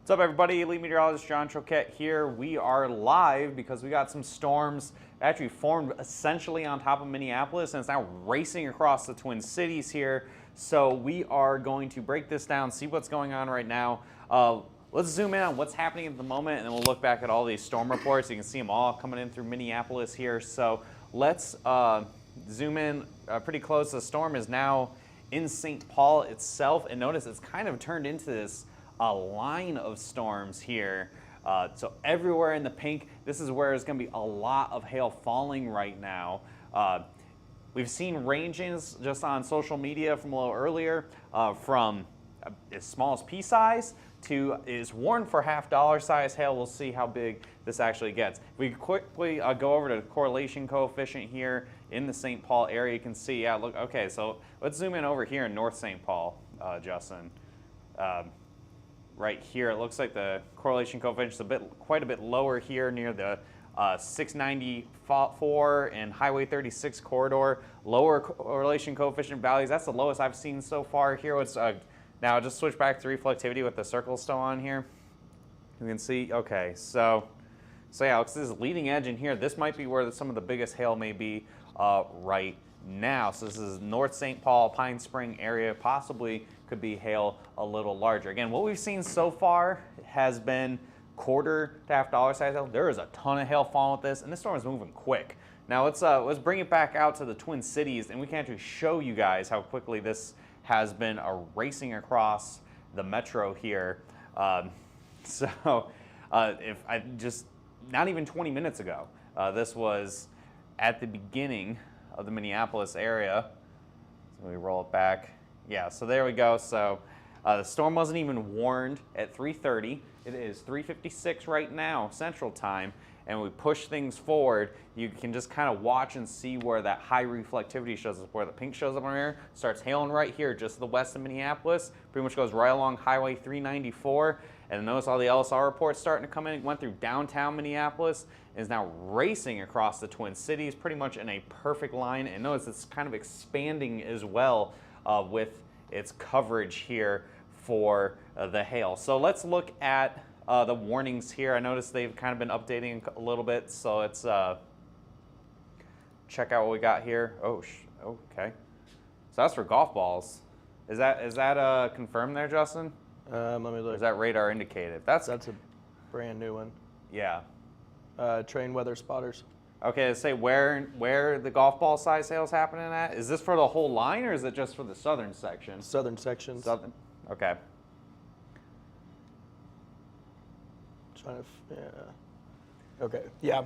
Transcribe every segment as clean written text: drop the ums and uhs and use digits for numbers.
What's up, everybody? Elite Meteorologist John Troquette here. We are live because we got some storms actually formed essentially on top of Minneapolis, and it's now racing across the Twin Cities here. So we are going to break this down, see what's going on right now. Let's zoom in on what's happening at the moment, and then we'll look back at all these storm reports. You can see them all coming in through Minneapolis here. So let's zoom in pretty close. The storm is now in St. Paul itself, and notice it's kind of turned into this line of storms here. So everywhere in the pink, this is where there's going to be a lot of hail falling right now. We've seen ranges just on social media from a little earlier from as small as pea size to is warned for $half size hail. We'll see how big this actually gets. If we quickly go over to the correlation coefficient here in the St. Paul area, you can see, yeah, look, okay, so let's zoom in over here in North St. Paul, Justin. Right here, it looks like the correlation coefficient is quite a bit lower here near the 694 and Highway 36 corridor. Lower correlation coefficient values. That's the lowest I've seen so far here. It's now just switch back to reflectivity with the circle still on here. You can see, okay, so yeah, this is leading edge in here. This might be where some of the biggest hail may be right now. So this is North St. Paul, Pine Spring area, possibly could be hail a little larger. Again, what we've seen so far has been quarter to $half size hail. There is a ton of hail falling with this, and this storm is moving quick. Now let's bring it back out to the Twin Cities, and we can actually show you guys how quickly this has been racing across the metro here. If I just, not even 20 minutes ago, this was at the beginning of the Minneapolis area. So we roll it back. Yeah, so there we go. So the storm wasn't even warned at 3:30. It is 3:56 right now, Central Time, and we push things forward. You can just kind of watch and see where that high reflectivity shows up, where the pink shows up on here. Starts hailing right here, just to the west of Minneapolis. Pretty much goes right along Highway 394. And notice all the LSR reports starting to come in. It went through downtown Minneapolis and is now racing across the Twin Cities, pretty much in a perfect line. And notice it's kind of expanding as well with its coverage here for the hail. So let's look at the warnings here. I noticed they've kind of been updating a little bit. So let's check out what we got here. Oh, okay. So that's for golf balls. Is that confirmed there, Justin? Let me look. Or is that radar indicated? That's a brand new one. Yeah. Train weather spotters. Okay, let's say where the golf ball size hail is happening at. Is this for the whole line, or is it just for the southern section? Southern sections. Southern. Okay. Okay. Yeah,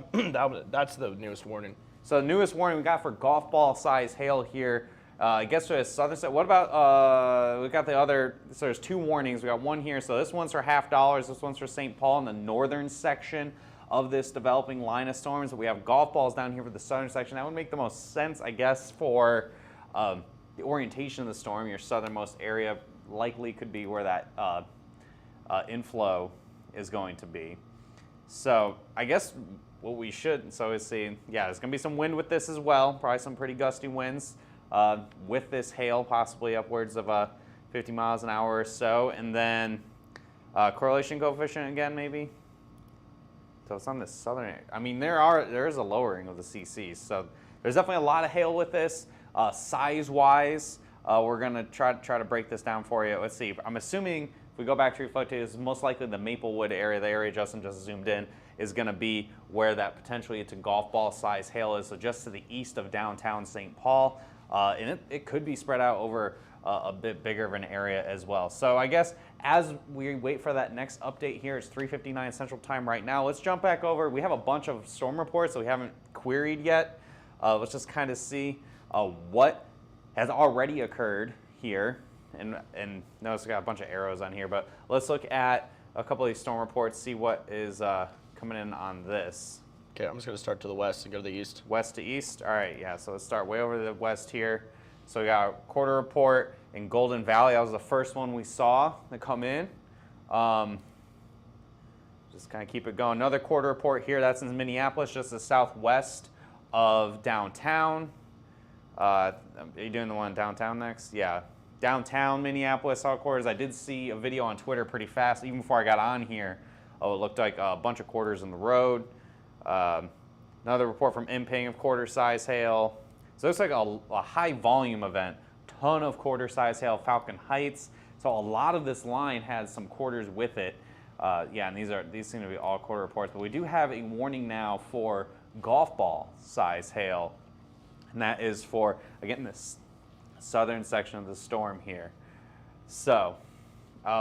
that's the newest warning. So the newest warning we got for golf ball size hail here. I guess for the southern side. What about we got the other? So there's two warnings. We got one here. So this one's for $half. This one's for St. Paul in the northern section of this developing line of storms. We have golf balls down here for the southern section. That would make the most sense, I guess, for the orientation of the storm. Your southernmost area likely could be where that inflow is going to be. So I guess what we should, so is see, yeah, there's going to be some wind with this as well. Probably some pretty gusty winds with this hail, possibly upwards of 50 miles an hour or so. And then correlation coefficient again, maybe. So it's on the southern area. I mean, there is a lowering of the CCs. So there's definitely a lot of hail with this. Size-wise, we're going to try to break this down for you. Let's see. I'm assuming if we go back to reflective, it's most likely the Maplewood area, the area Justin just zoomed in, is going to be where that potentially it's a golf ball size hail is. So just to the east of downtown St. Paul. And it could be spread out over a bit bigger of an area as well. So I guess as we wait for that next update here, it's 3:59 Central Time right now. Let's jump back over. We have a bunch of storm reports that we haven't queried yet. Let's just kind of see what has already occurred here. And notice we got a bunch of arrows on here, but let's look at a couple of these storm reports, see what is coming in on this. Okay, I'm just going to start to the west and go to the east. West to east? All right, yeah, so let's start way over to the west here. So we got a quarter report in Golden Valley. That was the first one we saw to come in. Just kind of keep it going. Another quarter report here. That's in Minneapolis, just the southwest of downtown. Are you doing the one downtown next? Yeah. downtown Minneapolis saw quarters. I did see a video on Twitter pretty fast, even before I got on here. Oh, it looked like a bunch of quarters in the road. Another report from Imping of quarter-size hail. So it looks like a high-volume event. Ton of quarter-size hail, Falcon Heights. So a lot of this line has some quarters with it. Yeah, and these seem to be all quarter reports. But we do have a warning now for golf ball size hail, and that is for, again, this southern section of the storm here. So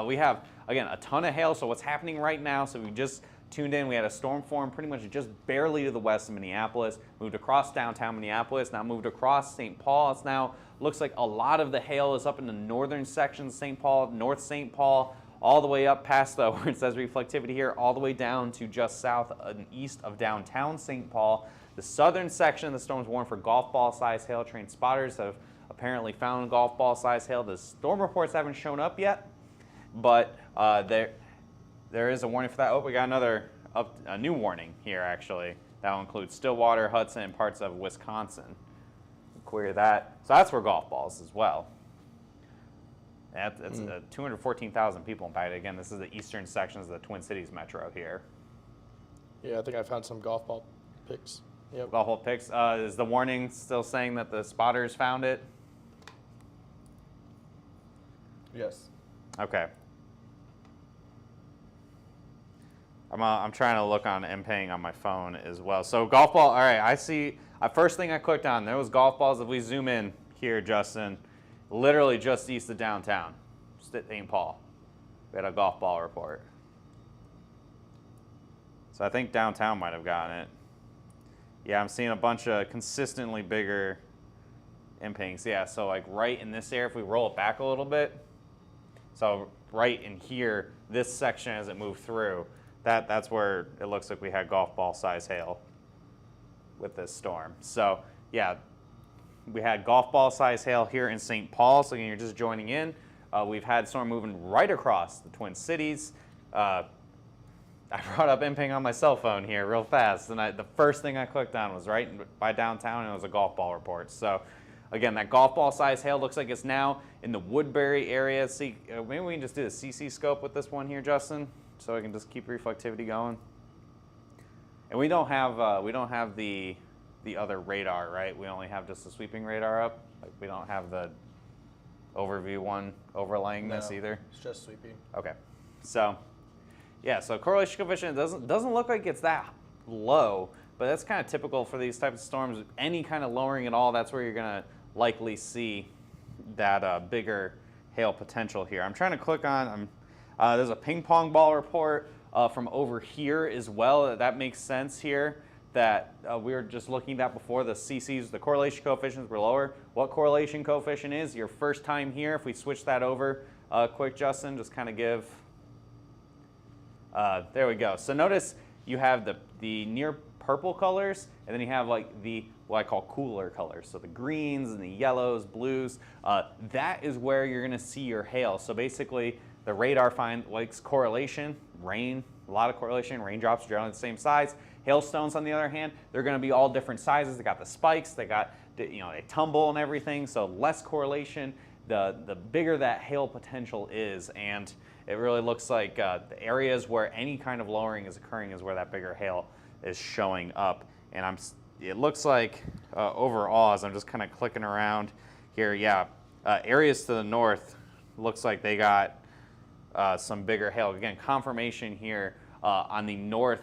we have, again, a ton of hail. So what's happening right now, so we just tuned in, we had a storm form pretty much just barely to the west of Minneapolis, moved across downtown Minneapolis, now moved across St. Paul. It's now looks like a lot of the hail is up in the northern section of St. Paul, North St. Paul, all the way up past where it says reflectivity here, all the way down to just south and east of downtown St. Paul. The southern section of the storm is warned for golf ball size hail. Trained spotters have apparently found golf ball size hail. The storm reports haven't shown up yet, but there is a warning for that. Oh, we got a new warning here, actually. That will include Stillwater, Hudson, and parts of Wisconsin. Query that. So that's for golf balls as well. That's 214,000 people impacted. Again, this is the eastern sections of the Twin Cities metro here. Yeah, I think I found some golf ball pics. Yep. Golf ball pics. Is the warning still saying that the spotters found it? Yes. Okay. I'm trying to look on Imping on my phone as well. So golf ball, all right, I see, first thing I clicked on, there was golf balls. If we zoom in here, Justin, literally just east of downtown, St. Paul. We had a golf ball report. So I think downtown might have gotten it. Yeah, I'm seeing a bunch of consistently bigger Impings. Yeah, so like right in this area, if we roll it back a little bit, so right in here, this section as it moved through, that's where it looks like we had golf ball size hail with this storm. So yeah, we had golf ball size hail here in St. Paul. So again, you're just joining in. We've had storm moving right across the Twin Cities. I brought up Imping on my cell phone here real fast, and the first thing I clicked on was right by downtown, and it was a golf ball report. So again, that golf ball size hail looks like it's now in the Woodbury area. See, maybe we can just do the CC scope with this one here, Justin, so I can just keep reflectivity going. And we don't have the other radar, right? We only have just the sweeping radar up. Like we don't have the overview one overlaying this either. It's just sweeping. Okay, so yeah, so correlation coefficient doesn't look like it's that low, but that's kind of typical for these types of storms. Any kind of lowering at all, that's where you're gonna likely see that bigger hail potential here. I'm trying to click on. There's a ping pong ball report from over here as well. That makes sense here. That we were just looking at before. The CCs, the correlation coefficients were lower. What correlation coefficient is your first time here? If we switch that over quick, Justin, just kind of give. There we go. So notice you have the near purple colors, and then you have like what I call cooler colors. So the greens and the yellows, blues. That is where you're going to see your hail. So basically, the radar likes correlation, rain, a lot of correlation. Raindrops are generally the same size. Hailstones, on the other hand, they're going to be all different sizes. They got the spikes, they got they tumble and everything. So less correlation, the bigger that hail potential is, and it really looks like the areas where any kind of lowering is occurring is where that bigger hail is showing up. And it looks like overall, as I'm just kind of clicking around here, yeah, areas to the north looks like they got some bigger hail. Again, confirmation here on the north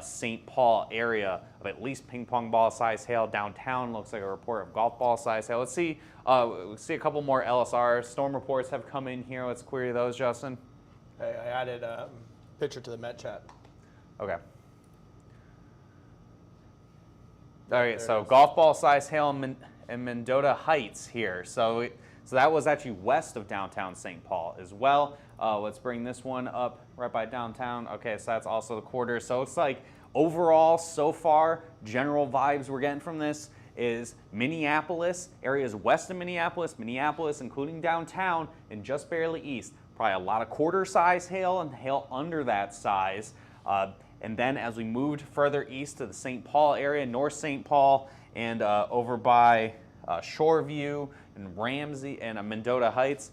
St. Paul area of at least ping pong ball size hail. Downtown looks like a report of golf ball size hail. Let's see a couple more LSR storm reports have come in here. Let's query those, Justin. Hey, I added a picture to the Met chat. Okay. All right, so golf ball size hail in Mendota Heights here. So that was actually west of downtown St. Paul as well. Let's bring this one up right by downtown. Okay, so that's also the quarter. So it's like overall, so far, general vibes we're getting from this is Minneapolis, areas west of Minneapolis, including downtown, and just barely east. Probably a lot of quarter size hail and hail under that size. And then as we moved further east to the St. Paul area, North St. Paul, and over by Shoreview, and Ramsey and Mendota Heights.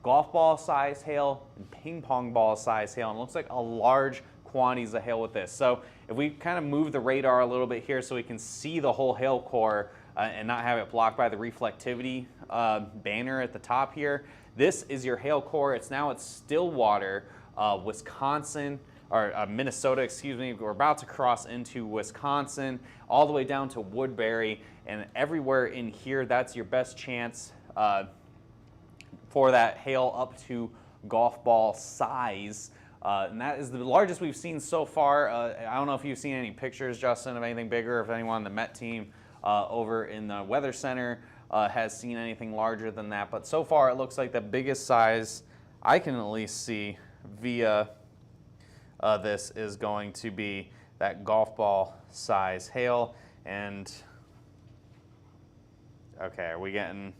Golf ball size hail and ping pong ball size hail, and it looks like a large quantities of hail with this. So if we kind of move the radar a little bit here so we can see the whole hail core and not have it blocked by the reflectivity banner at the top here, this is your hail core. It's now at Stillwater, Wisconsin, or Minnesota, excuse me. We're about to cross into Wisconsin, all the way down to Woodbury, and everywhere in here, that's your best chance for that hail up to golf ball size. And that is the largest we've seen so far. I don't know if you've seen any pictures, Justin, of anything bigger, if anyone on the Met team over in the Weather Center has seen anything larger than that. But so far, it looks like the biggest size I can at least see via this is going to be that golf ball size hail. And, okay, are we getting,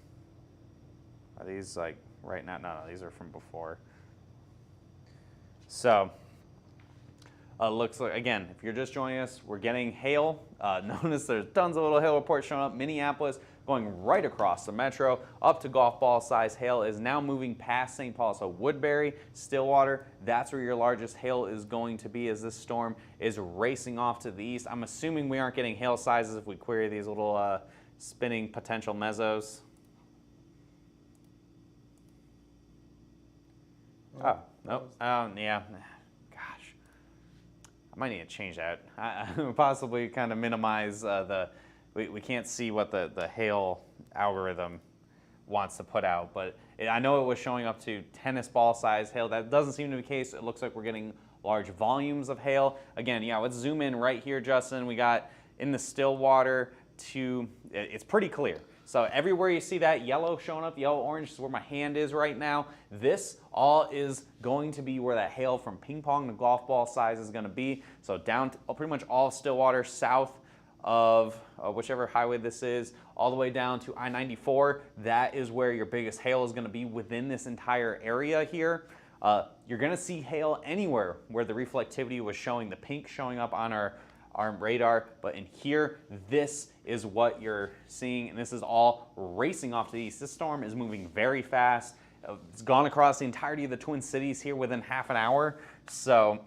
are these like right now? No, these are from before. So, looks like, again, if you're just joining us, we're getting hail. Notice there's tons of little hail reports showing up. Minneapolis going right across the metro up to golf ball size hail is now moving past St. Paul. So Woodbury, Stillwater, that's where your largest hail is going to be as this storm is racing off to the east. I'm assuming we aren't getting hail sizes if we query these little spinning potential mesos. Oh, nope. Yeah. Gosh. I might need to change that. Possibly kind of minimize we can't see what the hail algorithm wants to put out, but I know it was showing up to tennis ball size hail. That doesn't seem to be the case. It looks like we're getting large volumes of hail. Again, yeah, let's zoom in right here, Justin. We got in the Stillwater it's pretty clear. So everywhere you see that yellow showing up, yellow, orange is where my hand is right now. This all is going to be where that hail from ping pong to golf ball size is going to be. So down to pretty much all of Stillwater, south of whichever highway this is, all the way down to I-94. That is where your biggest hail is going to be within this entire area here. You're going to see hail anywhere where the reflectivity was showing the pink showing up on our radar, but in here, this is what you're seeing, and this is all racing off to the east. This storm is moving very fast. It's gone across the entirety of the Twin Cities here within half an hour, so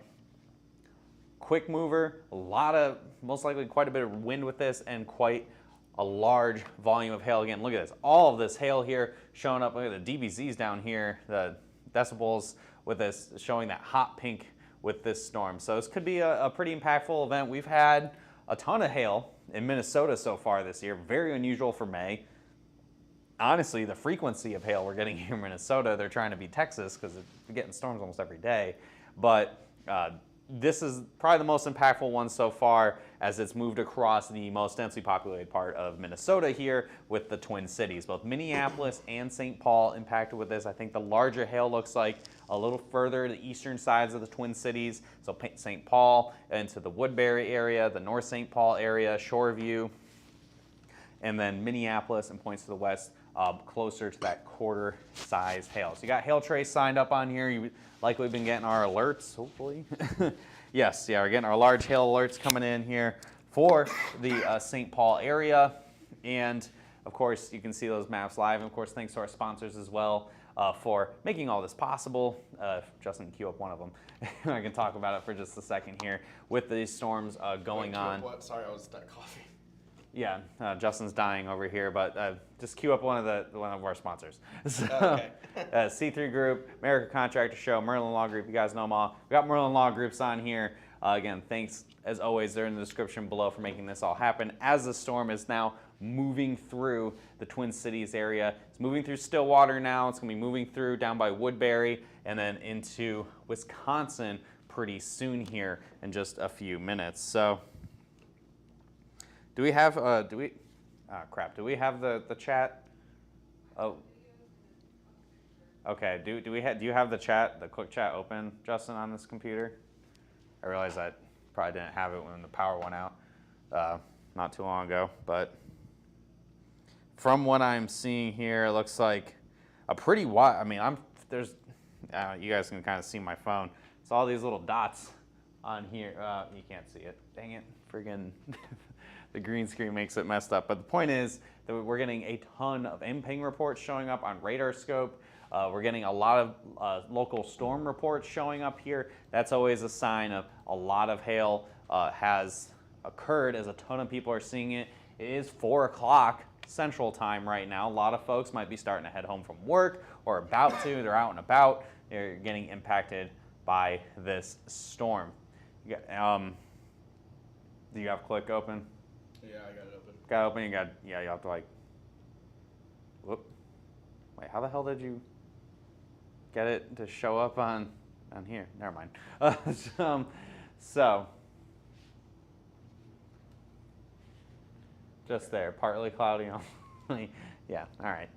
quick mover, most likely quite a bit of wind with this, and quite a large volume of hail. Again, look at this, all of this hail here showing up. Look at the DBZs down here, the decibels with this showing that hot pink with this storm. So this could be a pretty impactful event. We've had a ton of hail in Minnesota so far this year, very unusual for May. Honestly, the frequency of hail we're getting here in Minnesota, they're trying to beat Texas because they're getting storms almost every day. But this is probably the most impactful one so far as it's moved across the most densely populated part of Minnesota here with the Twin Cities. Both Minneapolis and St. Paul impacted with this. I think the larger hail looks like a little further to the eastern sides of the Twin Cities. So St. Paul into the Woodbury area, the North St. Paul area, Shoreview, and then Minneapolis and points to the west, closer to that quarter size hail. So you got hail trace signed up on here. You likely been getting our alerts, hopefully. Yes, yeah, we're getting our large hail alerts coming in here for the St. Paul area. And of course, you can see those maps live. And of course, thanks to our sponsors as well for making all this possible. Justin, queue up one of them. I can talk about it for just a second here with these storms going on. What? Sorry, I was that coffee. Yeah, Justin's dying over here, but just queue up one of our sponsors. So, okay. C3 Group, America Contractor Show, Merlin Law Group. You guys know them all. We got Merlin Law Groups on here. Again, thanks as always. They're in the description below for making this all happen. As the storm is now moving through the Twin Cities area, it's moving through Stillwater now. It's going to be moving through down by Woodbury and then into Wisconsin pretty soon here in just a few minutes. So. Do we have do we have the chat? Oh. Okay, do you have the chat, the quick chat open, Justin, on this computer? I realize I probably didn't have it when the power went out not too long ago, but from what I'm seeing here, it looks like a pretty wide, I mean, you guys can kind of see my phone. It's all these little dots on here. You can't see it. Dang it, friggin' the green screen makes it messed up. But the point is that we're getting a ton of in-ping reports showing up on radar scope. We're getting a lot of local storm reports showing up here. That's always a sign of a lot of hail has occurred, as a ton of people are seeing it. It is 4 o'clock Central Time right now. A lot of folks might be starting to head home from work or about to. They're out and about. They're getting impacted by this storm. Do you have Click open? Yeah, I got it open. Got it open. You have to like. Whoop. Wait, how the hell did you get it to show up on here? Never mind. So. Just there, partly cloudy. Yeah, all right.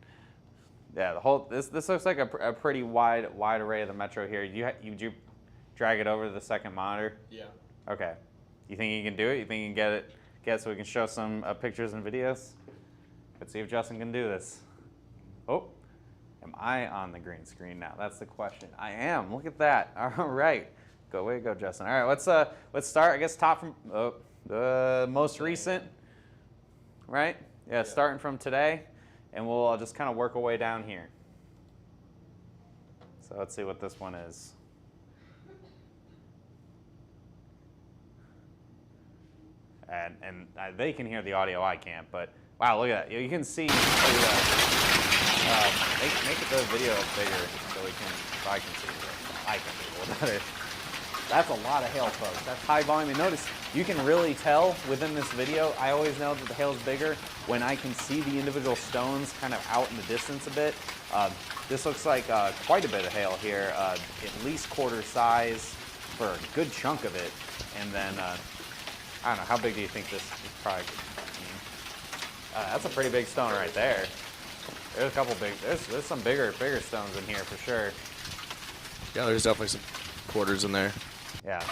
Yeah, the whole this looks like a pretty wide array of the metro here. Did you drag it over to the second monitor? Yeah. Okay. You think you can do it? You think you can get it so we can show some pictures and videos? Let's see if Justin can do this. Oh, am I on the green screen now? That's the question. I am. Look at that. All right. Way to go, Justin. All right, let's start. I guess top from the most recent. Right? Yeah, starting from today, and we'll just kind of work our way down here. So let's see what this one is. And they can hear the audio, I can't, but wow, look at that. You can see, make the video bigger so I can see it. I can see it better. That's a lot of hail, folks. That's high volume. And notice, you can really tell within this video, I always know that the hail is bigger when I can see the individual stones kind of out in the distance a bit. This looks like quite a bit of hail here, at least quarter size for a good chunk of it. And then, I don't know, how big do you think this probably could be? That's a pretty big stone right there. There's a couple there's some bigger stones in here for sure. Yeah, there's definitely some quarters in there. Yeah.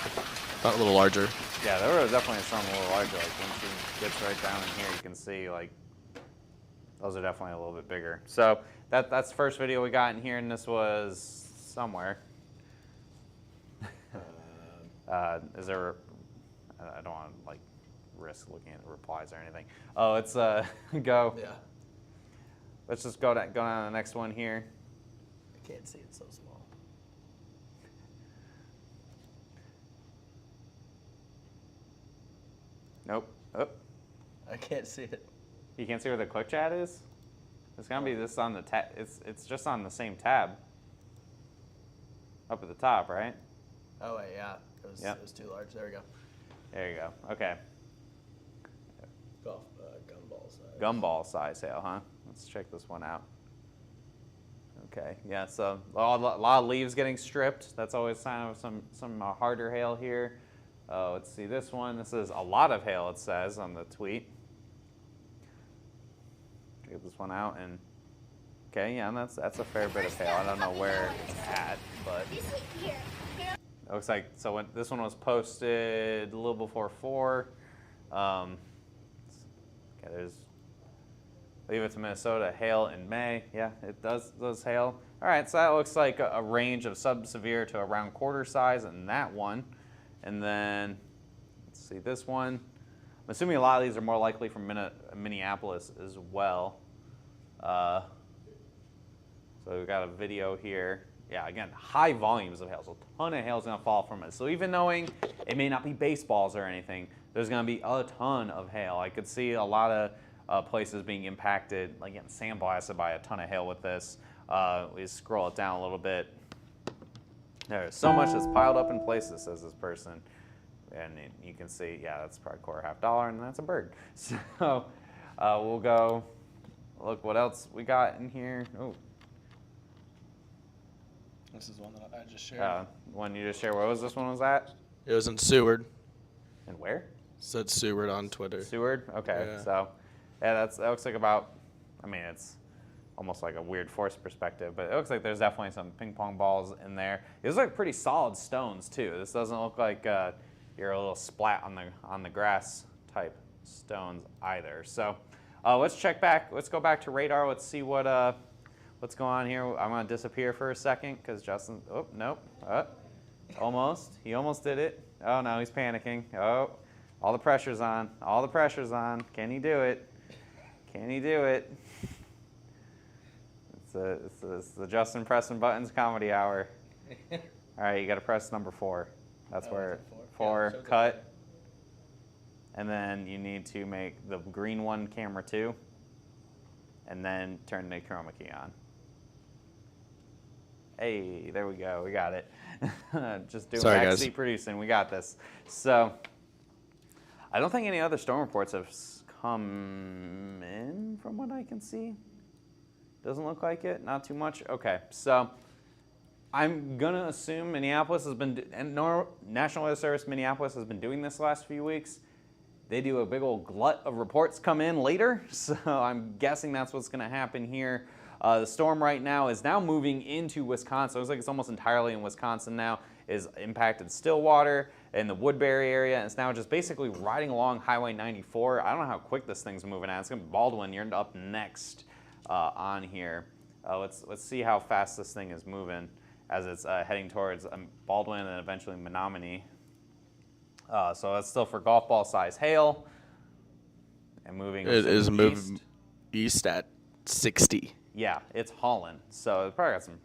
Not a little larger. Yeah, there were definitely some a little larger. Like once you get right down in here, you can see like those are definitely a little bit bigger. So that's the first video we got in here, and this was somewhere. Is there? I don't want to like risk looking at the replies or anything. Oh, it's go. Yeah. Let's just go down to the next one here. I can't see it so small. Nope. Oh. I can't see it. You can't see where the click chat is? It's gonna be this on the tab. It's just on the same tab. Up at the top, right? Oh wait, yeah. It was too large. There we go. There you go. Okay. Gumball size. Gumball size hail, huh? Let's check this one out. Okay. Yeah. So a lot of leaves getting stripped. That's always a sign of some harder hail here. Let's see this one. This is a lot of hail, it says on the tweet. Get this one out, and okay, yeah, and that's a fair bit of hail. I don't know where it's at, but it looks like when this one was posted a little before 4. Okay, there's leave it to Minnesota. Hail in May. Yeah, it does hail. All right, so that looks like a range of sub-severe to around quarter size in that one. And then, let's see this one. I'm assuming a lot of these are more likely from Minneapolis as well. So we've got a video here. Yeah, again, high volumes of hail. So a ton of hail is going to fall from it. So even knowing it may not be baseballs or anything, there's going to be a ton of hail. I could see a lot of places being impacted, like getting sandblasted by a ton of hail with this. We scroll it down a little bit. There's so much that's piled up in places, says this person. And you can see, yeah, that's probably $250, and that's a bird. So we'll go look what else we got in here. Oh, This is one that I just shared. one you just shared. Where was this one was at? It was in Seward. And where? Said Seward on Twitter. Seward? Okay. Yeah. So, yeah, that looks like about, I mean, it's almost like a weird force perspective, but it looks like there's definitely some ping pong balls in there. These look pretty solid stones too. This doesn't look like you're a little splat on the grass type stones either. So let's check back. Let's go back to radar. Let's see what's going on here. I'm gonna disappear for a second because Justin. Oh nope. Almost. He almost did it. Oh no, he's panicking. Oh, All the pressure's on. All the pressure's on. Can he do it? Can he do it? It's the Justin pressing buttons comedy hour. All right, you got to press number 4. That's where four Yeah, cut. And then you need to make the green one camera 2. And then turn the chroma key on. Hey, there we go. We got it. Just doing backseat producing. We got this. So I don't think any other storm reports have come in from what I can see. Doesn't look like it. Not too much. Okay, so I'm going to assume Minneapolis has been, and National Weather Service Minneapolis has been doing this the last few weeks. They do a big old glut of reports come in later, so I'm guessing that's what's going to happen here. The storm right now is now moving into Wisconsin. It looks like it's almost entirely in Wisconsin now. Is impacted Stillwater and the Woodbury area. And it's now just basically riding along Highway 94. I don't know how quick this thing's moving at. It's going to be Baldwin. You're up next on here. Let's see how fast this thing is moving as it's heading towards Baldwin and eventually Menominee. So that's still for golf ball size hail. And moving. It is moving east at 60. Yeah, it's hauling. So it's probably got some.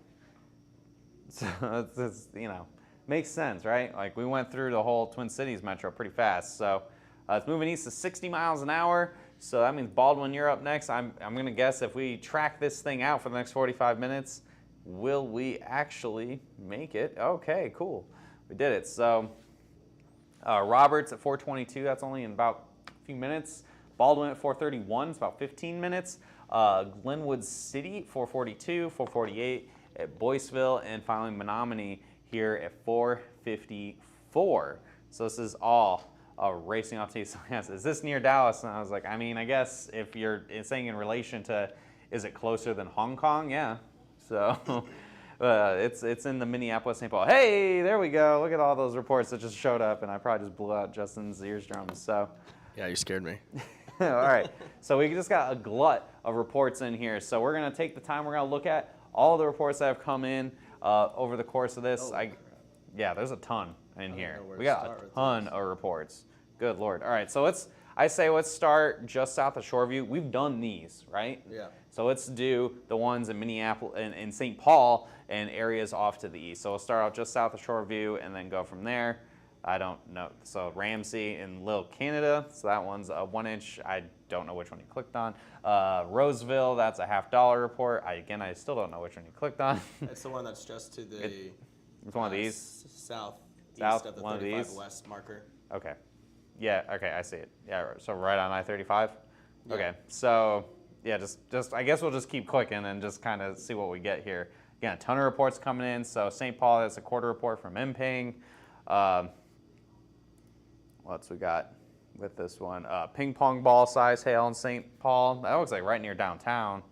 So it's you know, makes sense, right? Like we went through the whole Twin Cities metro pretty fast. So it's moving east to 60 miles an hour. So that means Baldwin, you're up next. I'm going to guess if we track this thing out for the next 45 minutes, will we actually make it? Okay, cool. We did it. So Roberts at 422. That's only in about a few minutes. Baldwin at 431. It's about 15 minutes. Glenwood City, 442, 448 at Boyceville, and finally Menominee here at 454. So this is all racing off to you. So yes, is this near Dallas? And I was like, I mean, I guess if you're saying in relation to, is it closer than Hong Kong? Yeah. So it's in the Minneapolis, St. Paul. Hey, there we go. Look at all those reports that just showed up, and I probably just blew out Justin's eardrums. So. Yeah, you scared me. All right, so we just got a glut of reports in here. So we're going to take the time. We're going to look at all the reports that have come in over the course of this. Yeah, there's a ton in here. We got a ton of reports. Good Lord. All right, so let's start just south of Shoreview. We've done these, right? Yeah. So let's do the ones in Minneapolis and in St. Paul and areas off to the east. So we'll start out just south of Shoreview and then go from there. I don't know. So Ramsey in Little Canada. So that one's a 1 inch. I don't know which one you clicked on. Roseville, that's a $50 report. I still don't know which one you clicked on. It's the one that's just to the. It's one of these. South of the one 35 of these? west marker. Okay. Yeah. Okay. I see it. Yeah. So right on I-35. Yeah. Okay. So yeah, just I guess we'll just keep clicking and just kind of see what we get here. Again, a ton of reports coming in. So St. Paul, that's a quarter report from Imping. What's we got with this one? Ping pong ball size hail in St. Paul. That looks like right near downtown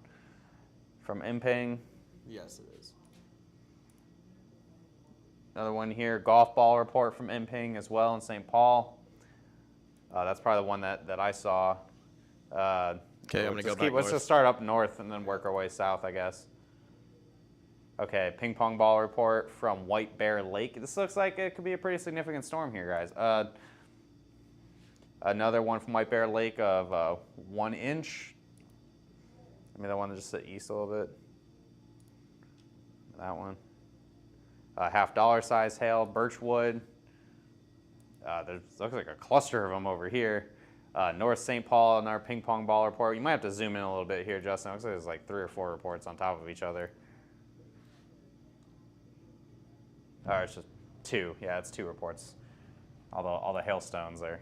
from Imping. Yes, it is. Another one here, golf ball report from Imping as well in St. Paul. That's probably the one that I saw. Okay, I'm going to go back north. Let's just start up north and then work our way south, I guess. Okay, ping pong ball report from White Bear Lake. This looks like it could be a pretty significant storm here, guys. Another one from White Bear Lake of 1 inch. I mean, that one just to east a little bit. That one. $50 size hail, Birchwood. There looks like a cluster of them over here. North St. Paul, another ping pong ball report. You might have to zoom in a little bit here, Justin. It looks like there's like 3 or 4 reports on top of each other. Or it's just 2. Yeah, it's 2 reports. All the hailstones there.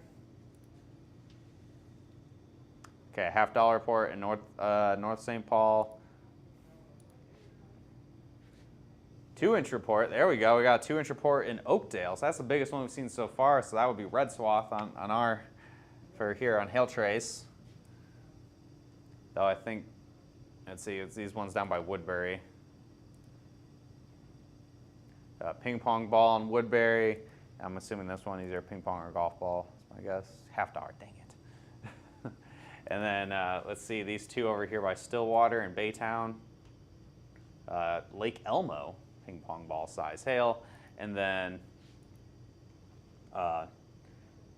Okay, $50 report in North St. Paul. 2 inch report. There we go. We got a 2 inch report in Oakdale. So that's the biggest one we've seen so far. So that would be red swath on our for here on Hail Trace. Though I think, let's see, it's these ones down by Woodbury. Ping pong ball in Woodbury. I'm assuming this one either ping pong or golf ball. That's my guess. $50. Dang it. And then let's see these 2 over here by Stillwater and Baytown. Lake Elmo, ping pong ball size hail. And then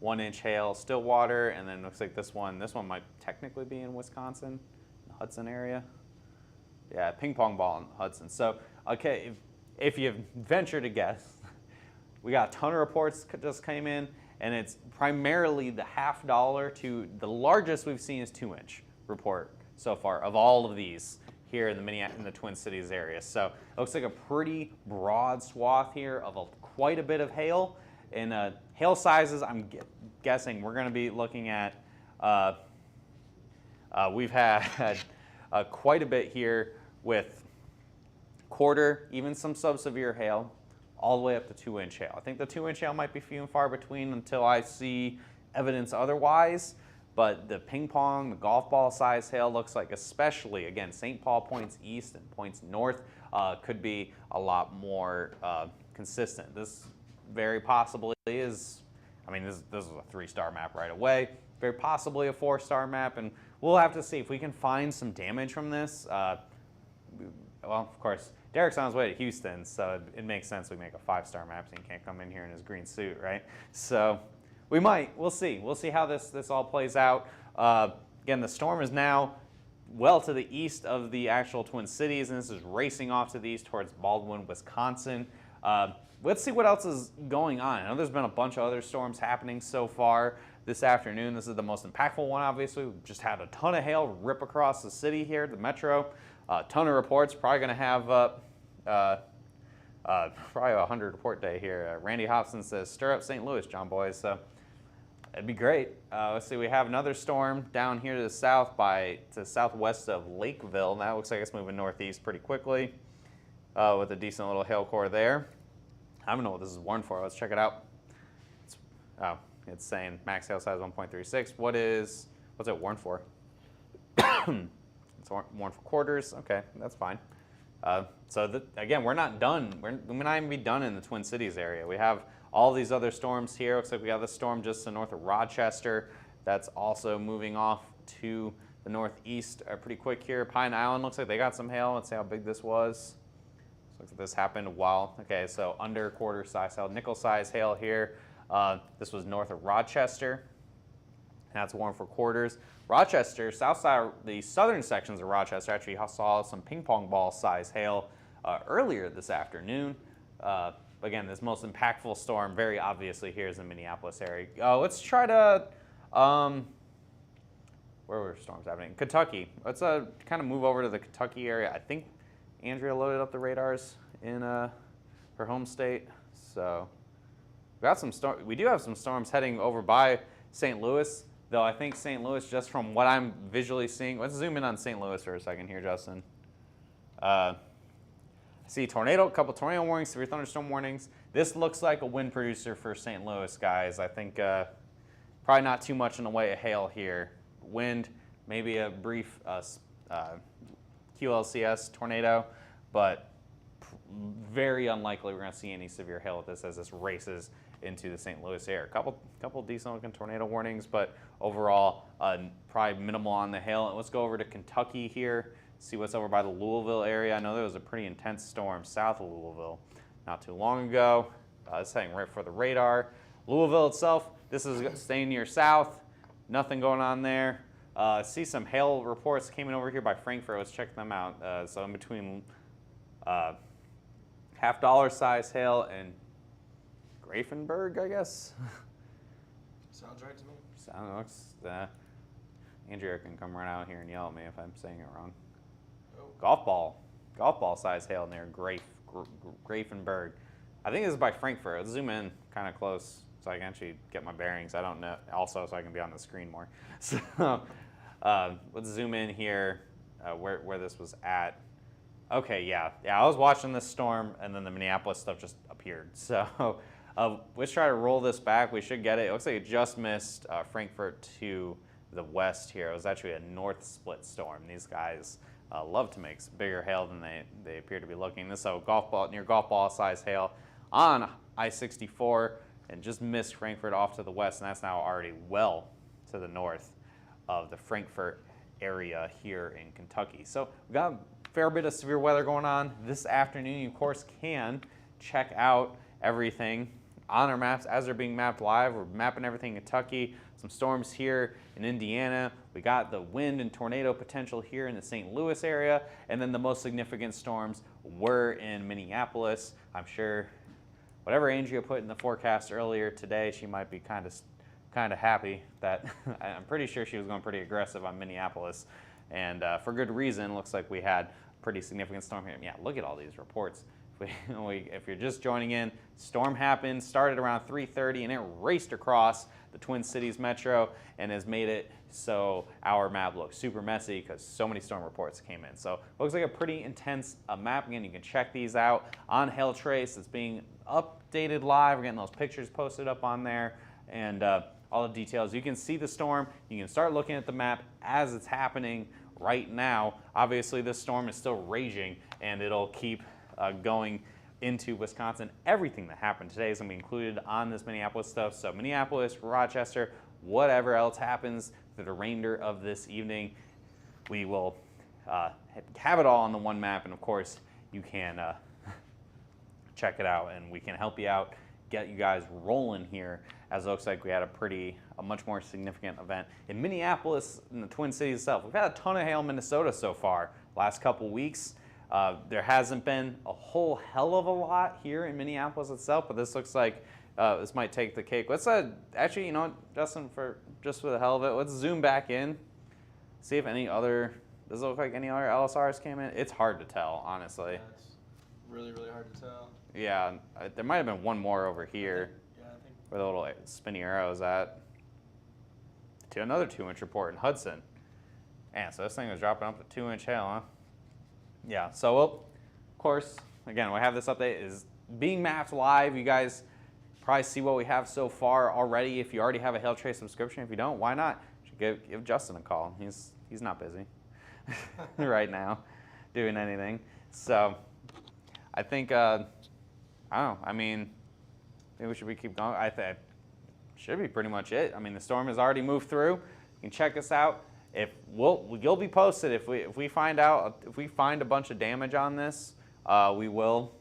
1-inch hail, Stillwater, and then looks like this one might technically be in Wisconsin, the Hudson area. Yeah, ping pong ball in Hudson. So, okay, if you venture to guess, we got a ton of reports just came in, and it's primarily the $half to the largest we've seen is 2-inch report so far of all of these here in the Twin Cities area. So it looks like a pretty broad swath here of quite a bit of hail. And hail sizes, I'm guessing we're going to be looking at, we've had quite a bit here with quarter, even some sub-severe hail, all the way up to 2-inch hail. I think the 2-inch hail might be few and far between until I see evidence otherwise, but the ping pong, the golf ball size hail looks like, especially, again, St. Paul points east and points north could be a lot more consistent. This very possibly is, I mean, this is a 3-star map right away, very possibly a 4-star map, and we'll have to see if we can find some damage from this. Well, of course, Derek's on his way to Houston, so it makes sense we make a 5-star map so he can't come in here in his green suit, right? So we might. We'll see. We'll see how this all plays out. Again, the storm is now well to the east of the actual Twin Cities, and this is racing off to the east towards Baldwin, Wisconsin. Let's see what else is going on. I know there's been a bunch of other storms happening so far this afternoon. This is the most impactful one, obviously. We've just had a ton of hail rip across the city here, the metro. A ton of reports. Probably going to have probably a 100 report day here. Randy Hobson says, stir up St. Louis, John Boys. So it'd be great. Let's see. We have another storm down here to the south to southwest of Lakeville. Now it looks like it's moving northeast pretty quickly with a decent little hail core there. I don't know what this is warned for. Let's check it out. It's saying max hail size 1.36. What's it warned for? It's warned for quarters. Okay, that's fine. Again, we're not done. We may not even be done in the Twin Cities area. We have all these other storms here. Looks like we have the storm just to the north of Rochester. That's also moving off to the northeast pretty quick here. Pine Island looks like they got some hail. Let's see how big this was. Looks like this happened while, okay, so under quarter size hail, nickel size hail here. This was north of Rochester. That's warned for quarters. Rochester, south side, the southern sections of Rochester actually saw some ping pong ball size hail earlier this afternoon. Again, this most impactful storm very obviously here is the Minneapolis area. Let's try to, where were storms happening? Kentucky. Let's kind of move over to the Kentucky area. I think Andrea loaded up the radars in her home state. So we do have some storms heading over by St. Louis. Though I think St. Louis, just from what I'm visually seeing, let's zoom in on St. Louis for a second here, Justin. I see a couple tornado warnings, severe thunderstorm warnings. This looks like a wind producer for St. Louis, guys. I think probably not too much in the way of hail here. Wind, maybe a brief QLCS tornado, but very unlikely we're going to see any severe hail with this as this races into the St. Louis area. Couple decent looking tornado warnings, but overall probably minimal on the hail. And let's go over to Kentucky here, see what's over by the Louisville area. I know there was a pretty intense storm south of Louisville not too long ago. It's heading right for the radar. Louisville itself, this is staying near south. Nothing going on there. See some hail reports came in over here by Frankfurt. Let's check them out. So in between $half size hail and Grafenberg, I guess. Sounds right to me. Sounds Andrea can come right out here and yell at me if I'm saying it wrong. Oh. Golf ball size hail near Grafenberg. I think this is by Frankfurt. Let's zoom in kind of close so I can actually get my bearings. I don't know. Also, so I can be on the screen more. So let's zoom in here where this was at. Okay, yeah. I was watching this storm, and then the Minneapolis stuff just appeared. So let's try to roll this back. We should get it. It looks like it just missed Frankfurt to the west here. It was actually a north split storm. These guys love to make bigger hail than they appear to be looking. This is near golf ball size hail on I-64 and just missed Frankfurt off to the west, and that's now already well to the north of the Frankfurt area here in Kentucky. So we've got a fair bit of severe weather going on this afternoon. You, of course, can check out everything on our maps as they're being mapped live. We're mapping everything in Kentucky, some storms here in Indiana. We got the wind and tornado potential here in the St. Louis area, and then the most significant storms were in Minneapolis. I'm sure whatever Andrea put in the forecast earlier today, she might be kind of happy that I'm pretty sure she was going pretty aggressive on Minneapolis, and for good reason. Looks like we had a pretty significant storm here. Yeah, look at all these reports. If you're just joining in, storm happened, started around 3:30, and it raced across the Twin Cities metro and has made it so our map looks super messy because so many storm reports came in. So it looks like a pretty intense map. Again, you can check these out on Hailtrace. It's being updated live. We're getting those pictures posted up on there, and all the details. You can see the storm. You can start looking at the map as it's happening right now. Obviously, this storm is still raging, and it'll keep going into Wisconsin. Everything that happened today is going to be included on this Minneapolis stuff. So Minneapolis, Rochester, whatever else happens through the remainder of this evening, we will have it all on the one map. And of course, you can check it out, and we can help you out, get you guys rolling here, as it looks like we had a much more significant event in Minneapolis, in the Twin Cities itself. We've had a ton of hail in Minnesota so far last couple weeks. There hasn't been a whole hell of a lot here in Minneapolis itself, but this looks like this might take the cake. Let's actually, you know what, Justin, just for the hell of it, let's zoom back in, see if any other, does it look like any other LSRs came in? It's hard to tell, honestly. Yeah, it's really, really hard to tell. Yeah, there might have been one more over here. I think. Where the little spinny arrow is at. To another 2-inch report in Hudson. Man, so this thing was dropping up to 2-inch hail, huh? Yeah, so of course, again, we have this update is being mapped live. You guys probably see what we have so far already. If you already have a Hailtrace subscription, if you don't, why not? You should give Justin a call. He's not busy right now doing anything. So I think, I don't know, I mean, maybe we should keep going. I think should be pretty much it. I mean, the storm has already moved through. You can check us out. You'll be posted if we find a bunch of damage on this. We will.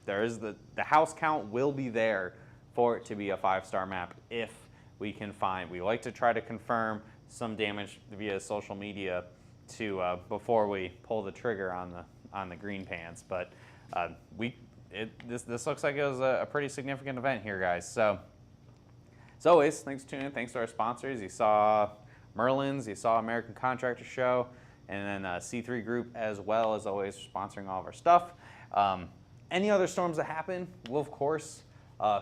There is the house count will be there for it to be a 5-star map if we can find. We like to try to confirm some damage via social media to before we pull the trigger on the green pants. But this looks like it was a pretty significant event here, guys. So as always, thanks for tuning in. Thanks to our sponsors. You saw Merlin's, you saw American Contractor Show, and then C3 Group as well, as always, sponsoring all of our stuff. Any other storms that happen, we'll of course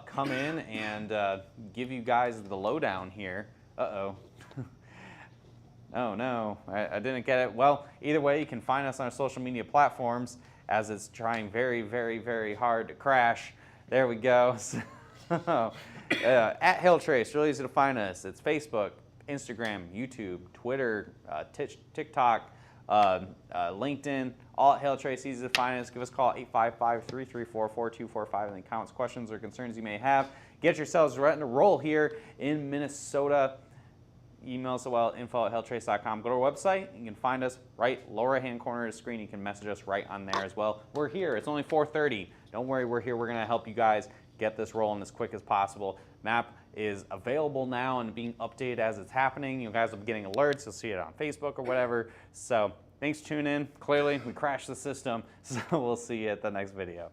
come in and give you guys the lowdown here. Uh-oh. Oh no, I didn't get it. Well, either way, you can find us on our social media platforms as it's trying very, very, very hard to crash. There we go. So, at Hailtrace, really easy to find us. It's Facebook, Instagram, YouTube, Twitter, TikTok, LinkedIn, all at Hailtrace, easy to find us. Give us a call at 855-334-4245. Any comments, questions, or concerns you may have. Get yourselves ready to roll here in Minnesota. Email us as well, info@hailtrace.com. Go to our website. You can find us right lower right-hand corner of the screen. You can message us right on there as well. We're here. It's only 4:30. Don't worry, we're here. We're going to help you guys get this rolling as quick as possible. Map is available now and being updated as it's happening. You guys will be getting alerts. You'll see it on Facebook or whatever. So thanks for tuning in. Clearly, we crashed the system, so we'll see you at the next video.